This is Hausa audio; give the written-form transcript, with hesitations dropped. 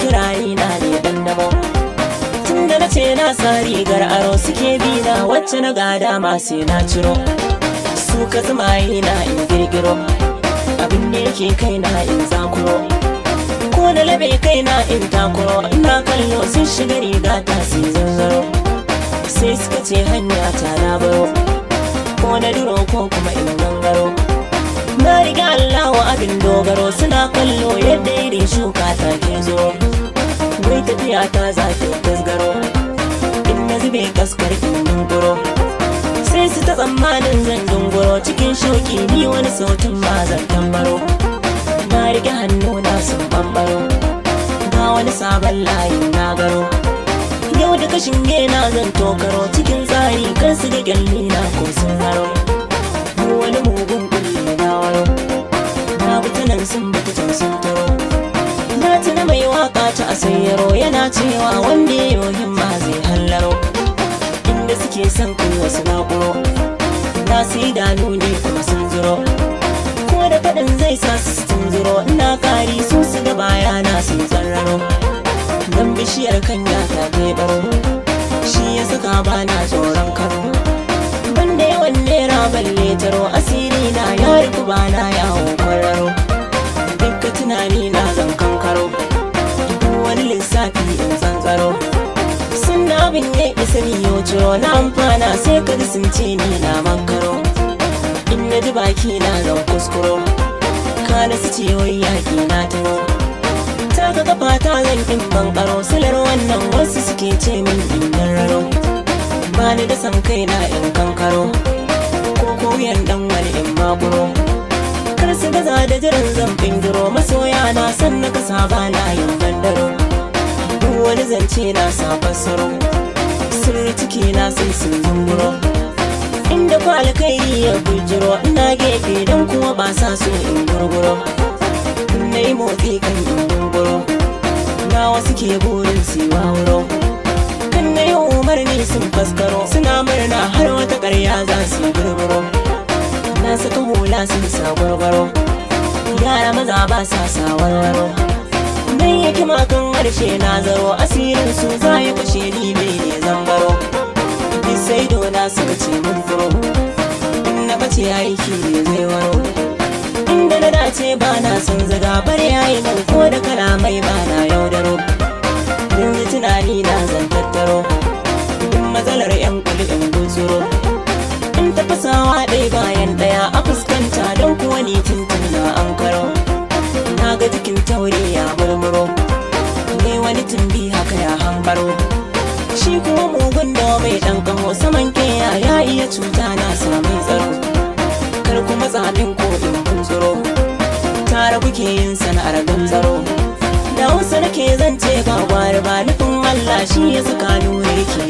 turare na ne dandamo. Tun da na ce na sa rigar aro suke bina wacce na gada ma sai na ciro. Su ka zumaye na in girgiro, abin da yake kaina in zakuro. Ko na labe kaina in takuro, ina kallo sun shiga riga ta sai zanzaro. Sai suka ce hanya ta na baro, ko na duro ko kuma in gangaro. Na riga Allah wa abin dogaro, suna kallo yadda irin shuka ta ke zo. Wai tafiya ta za ta tasgaro, in na zube kaskar in dunguro. Sai su ta tsammanin zan dunguro, cikin shoki ni wani sautin ma zan tambaro. Na rike hannu na sun bambaro, ga wani sabon layin na garo. Yau da kashin na zan tokaro, cikin tsari kar su ga gyalli na ko sun haro. Wani mugun kulli na waro, na butanan sun bukutan sun taro. Na tuna mai waka ta asayyaro, yana cewa wanda ya yi himma zai hallaro. Inda suke son kai wasu nakuro, na su idanu ne kuma sun zuro. Ko da faɗin zai sa su tunzuro, ina kari su su ga bayana sun tsarraro. Dan bishiyar kanya ta kai baro, shi ya saka bana tsoron karo. Banda yawan nera balle taro, asiri na ya rufu bana yawon kwararo. Dukka tunani na zan kankaro, wani lissafi in zanzaro. Sun abin ya isa ni yau ciro, na amfana sai ka sun ce ni na mankaro. In na ji baki na zan kuskuro, kana su ce wai yaƙi na taro. Taka kafa ta zan in bankaro, silar wannan wasu suke ce min in raro. Ba ni da san kai na in kankaro, ko koyan dan wani in makuro. Kar su gaza da jiran zan bindiro, masoya na san na kasa ba na yin bandaro. Duk wani zance na sa fassaro, sirri ciki na sai sun zunguro. Inda kwa alkairi ya bujiro, ina gefe don kuma ba sa so in gurguro. Na yi motsi kan in dunguro, na wasu ke burin siwa wuro. Kan na yi umarni sun faskaro, suna murna har wata ƙarya za su yi gurguro. Na saka hula sun sa gwargwaro, yara maza ba sa sa warwaro. Dan yake makan harshe na zaro, asirin su za ya fashe ni bai ne zangaro. Bisai dona suka ce mun furo, in na bace aiki ne zai waro. Inda na dace ba na son zaga, bar yayi nan ko da kalamai ba na yaudaro. Yanzu tunani na zan tattaro, duk matsalar yan kuli in gutsuro. In tafasawa ɗaya bayan ɗaya a fuskanta, don kuwa ni tuntun na an karo. Na ga jikin taure ya murmuro, ne wani tumbi haka ya hambaro. Shi kuma mugun da mai ɗan kaho, saman keya ya iya cuta na samun tsaro. Kar kuma tsamin ko in kuntsuro, tare kuke yin sana'ar ganzaro. Da Hausa nake zance ba gwari ba, nufin Allah shi ya saka nuri ke